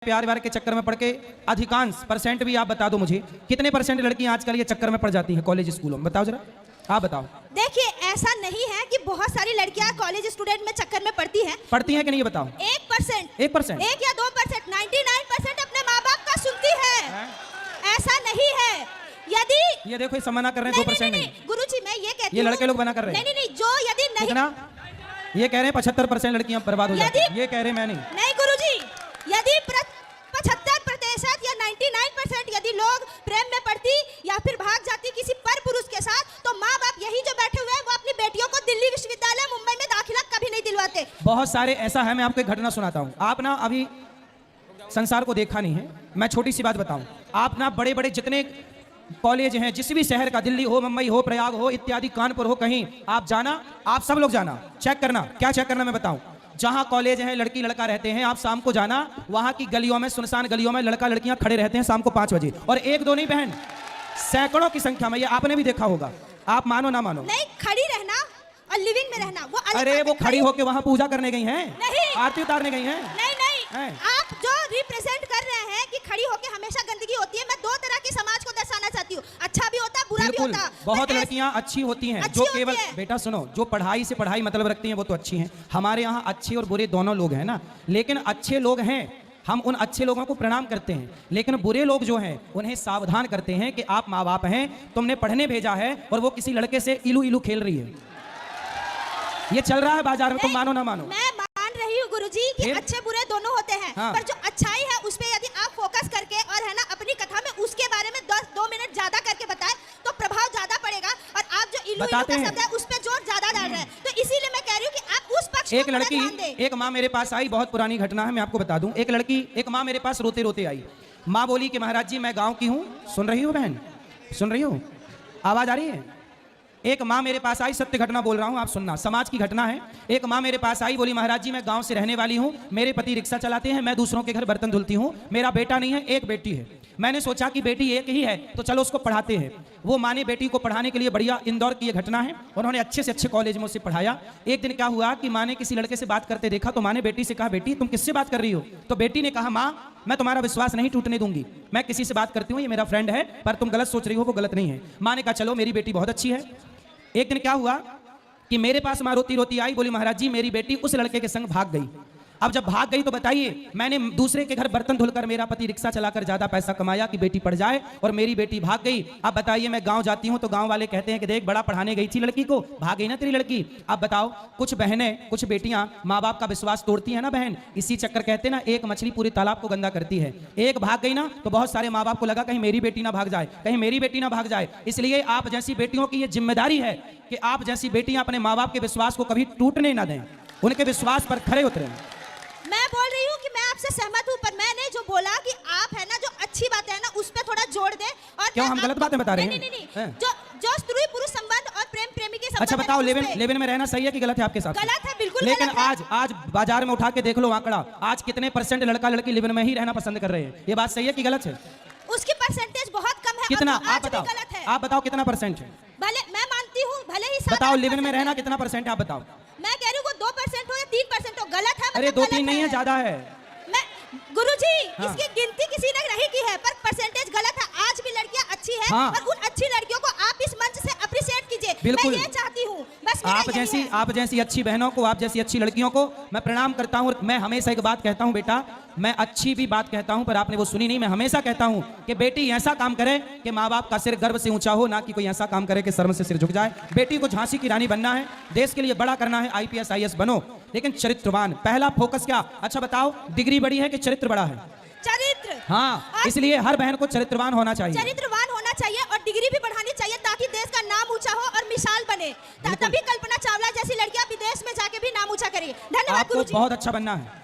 प्यार व्यार के चक्कर में पड़ के अधिकांश परसेंट भी आप बता दो मुझे, कितने परसेंट लड़कियां आजकल ये चक्कर में पड़ जाती हैं कॉलेज स्कूलों में, बताओ जरा, आप बताओ। देखिए ऐसा नहीं है कि बहुत सारी लड़कियां कॉलेज स्टूडेंट में चक्कर में पड़ती हैं कि नहीं, ये बताओ। 1% 1% 1 या 2%, 99% अपने माँ बाप का सुनती है। ऐसा नहीं है। यदि ये देखो ये मना कर रहे हैं 2% नहीं, गुरुजी मैं ये कहती हूँ, ये लड़के लोग मना कर रहे हैं। नहीं, जो यदि नहीं, ये कह रहे हैं 75% लड़कियां बर्बाद हो जाती हैं, ये कह रहे हैं, मैं नहीं गुरुजी, यदि 75% या 99% यदि लोग प्रेम में पड़ती या फिर भाग जाती किसी पर पुरुष के साथ, तो माँ बाप यही जो बैठे हुए हैं वो अपनी बेटियों को दिल्ली विश्वविद्यालय मुंबई में दाखिला कभी नहीं दिलवाते। बहुत सारे ऐसा है, मैं आपको एक घटना सुनाता हूँ। आप ना अभी संसार को देखा नहीं है, मैं छोटी सी बात बताऊं। आप ना बड़े बड़े जितने कॉलेज हैं, जिस भी शहर का, दिल्ली हो, मुंबई हो, प्रयाग हो, इत्यादि, कानपुर हो, कहीं आप जाना, आप सब लोग जाना, चेक करना। क्या चेक करना मैं बताऊं। जहां कॉलेज है, लड़की लड़का रहते हैं, आप शाम को जाना, वहां की गलियों में, सुनसान गलियों में लड़का लड़कियां खड़े रहते हैं शाम को 5 बजे, और एक दो नहीं बहन, सैकड़ों की संख्या में, ये आपने भी देखा होगा, आप मानो ना मानो। नहीं, खड़ी रहना और लिविंग में रहना वो अलग। अरे वो खड़ी होके वहां पूजा करने गई हैं, नहीं, आरती उतारने गई हैं। नहीं, आप जो रिप्रेजेंट कर रहे हैं कि खड़ी होके हमेशा गंदगी होती है, मैं दो तरह की समाज को दर्शाना चाहती हूँ, अच्छा भी होता है, बुरा भी होता है। बहुत लड़कियां अच्छी होती हैं, जो केवल, बेटा सुनो, जो पढ़ाई से पढ़ाई मतलब रखती हैं वो तो अच्छी हैं। हमारे यहाँ अच्छे और बुरे दोनों लोग हैं ना, लेकिन अच्छे लोग हैं, हम उन अच्छे लोगों को प्रणाम करते हैं, लेकिन बुरे लोग जो हैं उन्हें सावधान करते हैं कि आप माँ बाप हैं, तुमने पढ़ने भेजा है और वो किसी लड़के से इलू इलू खेल रही है। ये चल रहा है बाजार में, तुम मानो ना मानो। मैं मान रही हूँ गुरुजी कि अच्छे बुरे दोनों होते हैं, हाँ। पर जो अच्छाई है उस पे यदि आप फोकस करके और है ना अपनी कथा में उसके बारे में 2 मिनट ज्यादा करके बताएं तो प्रभाव ज्यादा पड़ेगा। और आप जो इलू इलू का शब्द है उस पे जोर ज्यादा डाल रहे हैं, तो इसीलिए मैं कह रही हूँ कि आप उस पक्ष एक लड़की, एक माँ मेरे पास आई, बहुत पुरानी घटना है, मैं आपको बता दूं। एक लड़की, एक माँ मेरे पास रोते रोते आई। माँ बोली कि महाराज जी मैं गाँव की हूँ, सुन रही हो बहन, सुन रही हो, आवाज आ रही है। एक माँ मेरे पास आई, सत्य घटना बोल रहा हूँ, आप सुनना, समाज की घटना है। एक माँ मेरे पास आई, बोली महाराज जी मैं गांव से रहने वाली हूँ, मेरे पति रिक्शा चलाते हैं, मैं दूसरों के घर बर्तन धुलती हूँ, मेरा बेटा नहीं है, एक बेटी है। मैंने सोचा कि बेटी एक ही है तो चलो उसको पढ़ाते हैं। वो माँ ने बेटी को पढ़ाने के लिए, बढ़िया, इंदौर की ये घटना है, उन्होंने अच्छे से अच्छे कॉलेज में उसे पढ़ाया। एक दिन क्या हुआ कि माँ ने किसी लड़के से बात करते देखा, तो माँ ने बेटी से कहा बेटी तुम किससे बात कर रही हो। तो बेटी ने कहा माँ मैं तुम्हारा विश्वास नहीं टूटने दूंगी, मैं किसी से बात करती हूँ, ये मेरा फ्रेंड है, पर तुम गलत सोच रही हो, वो गलत नहीं है। माँ ने कहा चलो मेरी बेटी बहुत अच्छी है। एक दिन क्या हुआ कि मेरे पास माँ रोती रोती आई, बोली महाराज जी मेरी बेटी उस लड़के के संग भाग गई। अब जब भाग गई तो बताइए, मैंने दूसरे के घर बर्तन धुलकर, मेरा पति रिक्शा चलाकर ज्यादा पैसा कमाया कि बेटी पढ़ जाए, और मेरी बेटी भाग गई। अब बताइए मैं गांव जाती हूं तो गांव वाले कहते हैं कि देख बड़ा पढ़ाने गई थी लड़की को, भाग गई ना तेरी लड़की। अब बताओ, कुछ बहनें, कुछ बेटियां माँ बाप का विश्वास तोड़ती है ना बहन, इसी चक्कर, कहते ना एक मछली पूरे तालाब को गंदा करती है। एक भाग गई ना तो बहुत सारे माँ बाप को लगा कहीं मेरी बेटी ना भाग जाए, कहीं मेरी बेटी ना भाग जाए। इसलिए आप जैसी बेटियों की ये जिम्मेदारी है कि आप जैसी बेटियां अपने माँ बाप के विश्वास को कभी टूटने ना दें, उनके विश्वास पर खड़े उतरें। मैं बोल रही हूँ कि मैं आपसे सहमत हूँ, पर मैंने जो बोला कि आप है ना जो अच्छी बात है ना उस पे थोड़ा जोड़ दे। और क्यों हम गलत बातें बता रहे हैं? नहीं, जो स्त्री पुरुष संबंध और प्रेम प्रेमी के संबंध। अच्छा बताओ, लेविन में रहना सही है कि गलत है आपके साथ? गलत है, बिल्कुल। लेकिन आज बाजार में उठा के देख लो आंकड़ा, आज कितने परसेंट लड़का लड़की लिविन में ही रहना पसंद कर रहे हैं, ये बात सही है कि गलत है? उसकी परसेंटेज बहुत कम है। कितना? आप बताओ, आप बताओ कितना परसेंट है? भले मैं मानती हूँ, भले ही बताओ लिविन में रहना कितना परसेंट है, आप बताओ। मैं कह रही हूँ वो 2% हो या 3% हो, गलत है। अरे 2-3 नहीं है, ज्यादा है। मैं गुरुजी, इसकी गिनती किसी ने नहीं की है, पर परसेंटेज गलत है। आज भी लड़कियां अच्छी है, और उन अच्छी लड़कियों को आप इस मंच से अप्रिशिएट कीजिए। मैं ये चाहती हूँ, बस आप जैसी अच्छी बहनों को, आप जैसी अच्छी लड़कियों को मैं प्रणाम करता हूँ। मैं हमेशा एक बात कहता हूँ बेटा, मैं अच्छी भी बात कहता हूं, पर आपने वो सुनी नहीं। मैं हमेशा कहता हूं कि बेटी ऐसा काम करे कि माँ बाप का सिर गर्व से ऊंचा हो, ना कि कोई ऐसा काम करे कि शर्म से सिर झुक जाए। बेटी को झांसी की रानी बनना है, देश के लिए बड़ा करना है, IPS IAS बनो, लेकिन चरित्रवान। पहला फोकस क्या? अच्छा बताओ, डिग्री बड़ी है कि चरित्र बड़ा है? चरित्र। हाँ, इसलिए हर बहन को चरित्रवान होना चाहिए, चरित्रवान होना चाहिए, और डिग्री भी बढ़ानी चाहिए ताकि देश का नाम ऊंचा हो और मिसाल बने। तभी कल्पना चावला जैसी लड़कियां विदेश में जाके भी नाम ऊंचा करेगी। धन्यवाद। आपको बहुत अच्छा बनना है।